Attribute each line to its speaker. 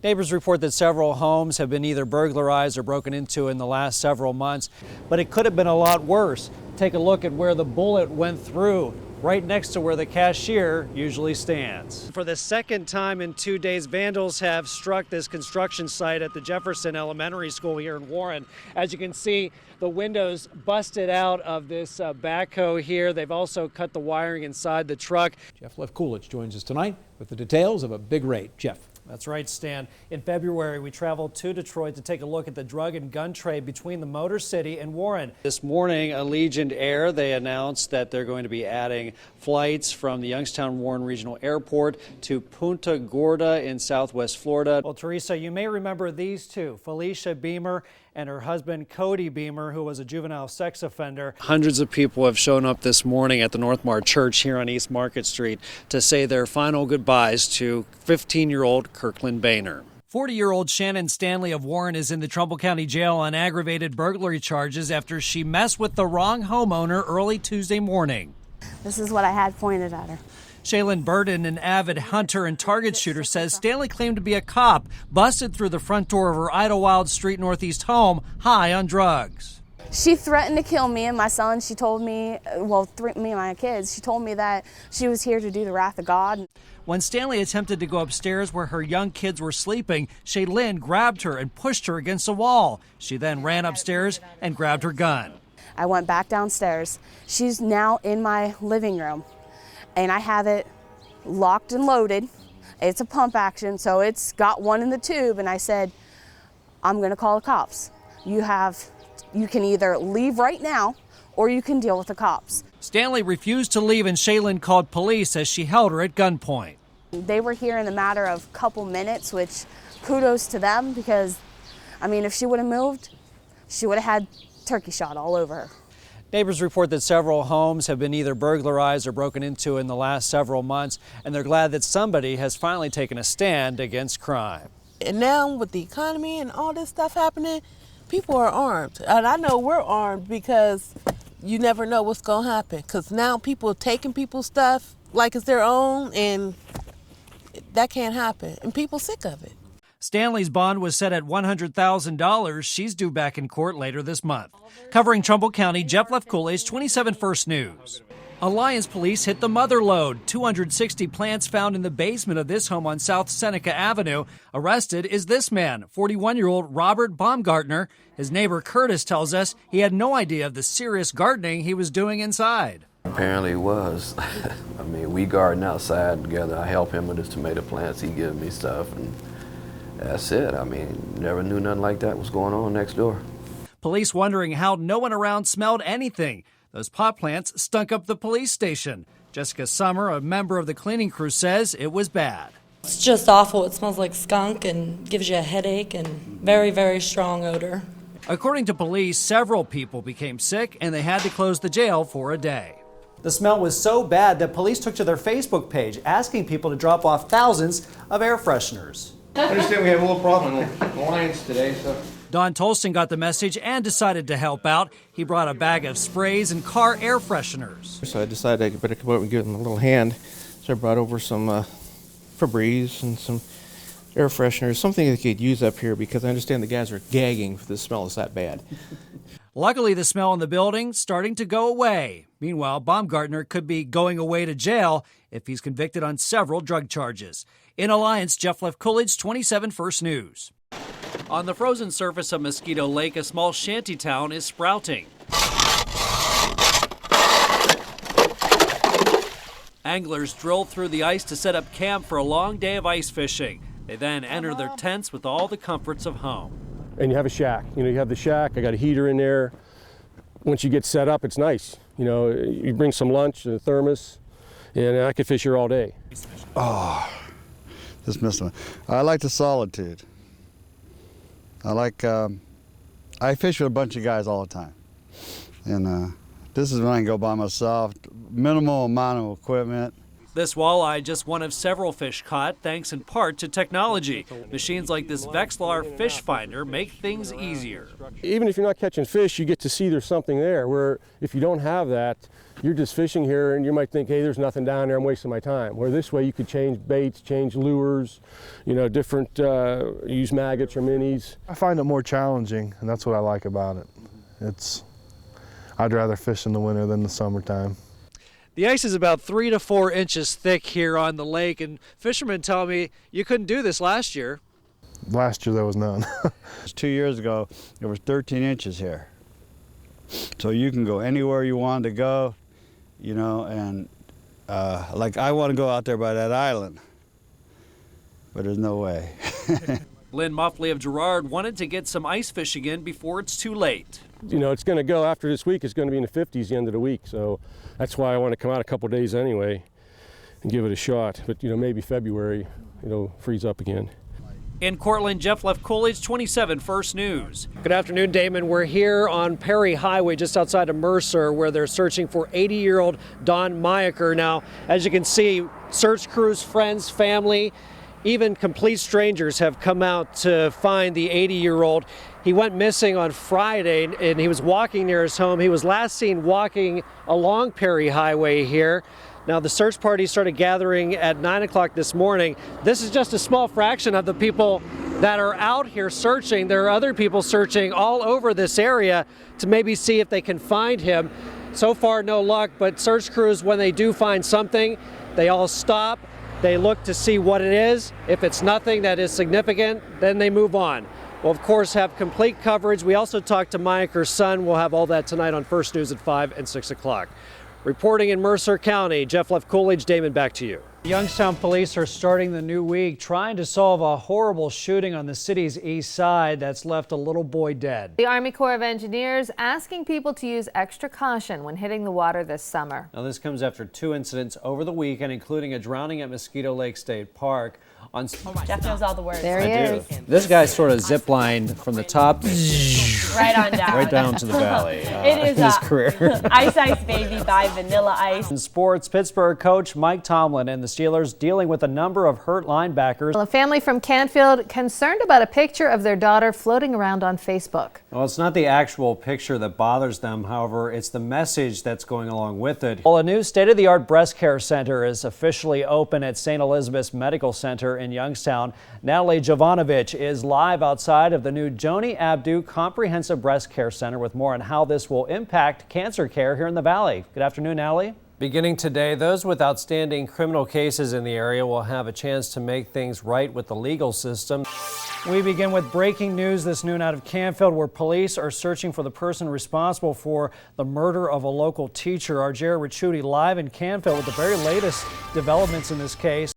Speaker 1: Neighbors report that several homes have been either burglarized or broken into in the last several months, but it could have been a lot worse. Take a look at where the bullet went through, right next to where the cashier usually stands. For the second time in 2 days, vandals have struck this construction site at the Jefferson Elementary School here in Warren. As you can see, the windows busted out of this backhoe here. They've also cut the wiring inside the truck.
Speaker 2: Jeff Levkulich joins us tonight with the details of a big raid. Jeff.
Speaker 1: That's right, Stan. In February, we traveled to Detroit to take a look at the drug and gun trade between the Motor City and Warren. This morning, Allegiant Air, they announced that they're going to be adding flights from the Youngstown-Warren Regional Airport to Punta Gorda in southwest Florida. Well, Teresa, you may remember these two, Felicia Beamer and her husband Cody Beamer, who was a juvenile sex offender. Hundreds of people have shown up this morning at the Northmar Church here on East Market Street to say their final goodbyes to 15-year-old Kirkland Boehner. 40-year-old Shannon Stanley of Warren is in the Trumbull County Jail on aggravated burglary charges after she messed with the wrong homeowner early Tuesday morning.
Speaker 3: This is what I had pointed at her.
Speaker 1: Shaylin Burden, an avid hunter and target shooter, says Stanley claimed to be a cop, busted through the front door of her Idlewild Street Northeast home, high on drugs.
Speaker 3: She threatened to kill me and my son. She told me, me and my kids, she told me that she was here to do the wrath of God.
Speaker 1: When Stanley attempted to go upstairs where her young kids were sleeping, Shaylin grabbed her and pushed her against a wall. She then ran upstairs and grabbed her gun.
Speaker 3: I went back downstairs. She's now in my living room, and I have it locked and loaded. It's a pump action, so it's got one in the tube, and I said, I'm gonna call the cops. You can either leave right now or you can deal with the cops.
Speaker 1: Stanley refused to leave, and Shaylin called police as she held her at gunpoint.
Speaker 3: They were here in a matter of a couple minutes, which kudos to them, because, I mean, if she would have moved, she would have had turkey shot all over her.
Speaker 1: Neighbors report that several homes have been either burglarized or broken into in the last several months, and they're glad that somebody has finally taken a stand against crime.
Speaker 4: And now with the economy and all this stuff happening, people are armed. And I know we're armed because you never know what's going to happen. Because now people are taking people's stuff like it's their own, and that can't happen. And people sick of it.
Speaker 1: Stanley's bond was set at $100,000. She's due back in court later this month. Covering Trumbull County, Jeff Levkulich, 27 First News. Alliance police hit the mother lode. 260 plants found in the basement of this home on South Seneca Avenue. Arrested is this man, 41-year-old Robert Baumgartner. His neighbor Curtis tells us he had no idea of the serious gardening he was doing inside.
Speaker 5: Apparently it was. I mean, we garden outside together. I help him with his tomato plants. He gives me stuff, and that's it. I mean, never knew nothing like that was going on next door.
Speaker 1: Police wondering how no one around smelled anything. Those pot plants stunk up the police station. Jessica Summer, a member of the cleaning crew, says it was bad.
Speaker 6: It's just awful. It smells like skunk and gives you a headache, and very, very strong odor.
Speaker 1: According to police, several people became sick and they had to close the jail for a day. The smell was so bad that police took to their Facebook page asking people to drop off thousands of air fresheners.
Speaker 7: I understand we have a little problem in Alliance today, so.
Speaker 1: Don Tolston got the message and decided to help out. He brought a bag of sprays and car air fresheners.
Speaker 8: So I decided I better come over and give him a little hand. So I brought over some Febreze and some air fresheners, something they could use up here, because I understand the guys are gagging if the smell is that bad.
Speaker 1: Luckily, the smell in the building starting to go away. Meanwhile, Baumgartner could be going away to jail if he's convicted on several drug charges. In Alliance, Jeff Levkulich, 27 First News. On the frozen surface of Mosquito Lake, a small shanty town is sprouting. Anglers drill through the ice to set up camp for a long day of ice fishing. They then enter their tents with all the comforts of home.
Speaker 9: And you have a shack. You have the shack. I got a heater in there. Once you get set up, it's nice. You bring some lunch and a thermos, and I could fish here all day.
Speaker 10: Oh, just missed one. I like the solitude. I fish with a bunch of guys all the time. And this is when I can go by myself, minimal amount of equipment.
Speaker 1: This walleye just one of several fish caught, thanks in part to technology. Machines like this Vexilar fish finder make things easier.
Speaker 9: Even if you're not catching fish, you get to see there's something there, where if you don't have that, you're just fishing here and you might think, hey, there's nothing down there, I'm wasting my time. Where this way you could change baits, change lures, different, use maggots or minis.
Speaker 11: I find it more challenging, and that's what I like about it. I'd rather fish in the winter than the summertime.
Speaker 1: The ice is about 3 to 4 inches thick here on the lake, and fishermen tell me you couldn't do this last year.
Speaker 11: Last year there was none.
Speaker 10: 2 years ago, there was 13 inches here. So you can go anywhere you want to go, and like I want to go out there by that island, but there's no way.
Speaker 1: Lynn Muffley of Girard wanted to get some ice fishing in before it's too late.
Speaker 9: It's going to go after this week. It's going to be in the 50s the end of the week, so that's why I want to come out a couple days anyway and give it a shot. But maybe February it'll freeze up again.
Speaker 1: In Cortland, Jeff Levkulich, 27 First News. Good afternoon, Damon. We're here on Perry Highway just outside of Mercer, where they're searching for 80-year-old Don Mayaker. Now, as you can see, search crews, friends, family, even complete strangers have come out to find the 80-year-old. He went missing on Friday, and he was walking near his home. He was last seen walking along Perry Highway here. Now, the search party started gathering at 9 o'clock this morning. This is just a small fraction of the people that are out here searching. There are other people searching all over this area to maybe see if they can find him. So far, no luck, but search crews, when they do find something, they all stop. They look to see what it is. If it's nothing that is significant, then they move on. We'll, of course, have complete coverage. We also talked to Mayaker's son. We'll have all that tonight on First News at 5 and 6 o'clock. Reporting in Mercer County, Jeff Levkulich. Damon, back to you. Youngstown police are starting the new week trying to solve a horrible shooting on the city's east side that's left a little boy dead.
Speaker 12: The Army Corps of Engineers asking people to use extra caution when hitting the water this summer.
Speaker 1: Now, this comes after 2 incidents over the weekend, including a drowning at Mosquito Lake State Park.
Speaker 13: Jeff knows all the words.
Speaker 12: There he is.
Speaker 1: This guy sort of ziplined from the top
Speaker 13: Right on down.
Speaker 1: right down to the valley.
Speaker 13: It is
Speaker 1: his career.
Speaker 13: Ice Ice Baby by Vanilla Ice.
Speaker 1: In sports, Pittsburgh coach Mike Tomlin and the Steelers dealing with a number of hurt linebackers.
Speaker 12: Well, a family from Canfield concerned about a picture of their daughter floating around on Facebook.
Speaker 1: Well, it's not the actual picture that bothers them, however, it's the message that's going along with it. Well, a new state-of-the-art breast care center is officially open at St. Elizabeth's Medical Center in Youngstown. Natalie Jovanovich is live outside of the new Joni Abdu Comprehensive Breast Care Center with more on how this will impact cancer care here in the Valley. Good afternoon, Natalie. Beginning today, those with outstanding criminal cases in the area will have a chance to make things right with the legal system. We begin with breaking news this noon out of Canfield, where police are searching for the person responsible for the murder of a local teacher. Our Jared Ricciuti live in Canfield with the very latest developments in this case.